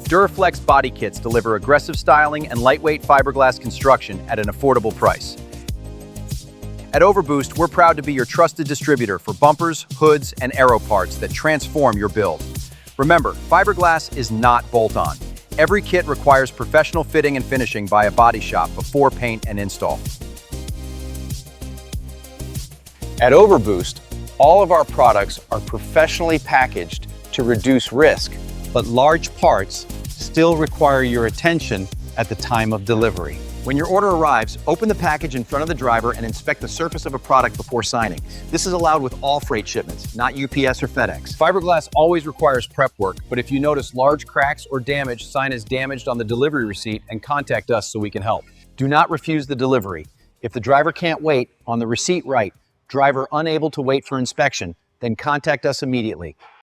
Duraflex body kits deliver aggressive styling and lightweight fiberglass construction at an affordable price. At Overboost, we're proud to be your trusted distributor for bumpers, hoods, and aero parts that transform your build. Remember, fiberglass is not bolt-on. Every kit requires professional fitting and finishing by a body shop before paint and install. At Overboost, all of our products are professionally packaged to reduce risk, but large parts still require your attention at the time of delivery. When your order arrives, open the package in front of the driver and inspect the surface of a product before signing. This is allowed with all freight shipments, not UPS or FedEx. Fiberglass always requires prep work, but if you notice large cracks or damage, sign as damaged on the delivery receipt and contact us so we can help. Do not refuse the delivery. If the driver can't wait, on the receipt write, driver unable to wait for inspection, then contact us immediately.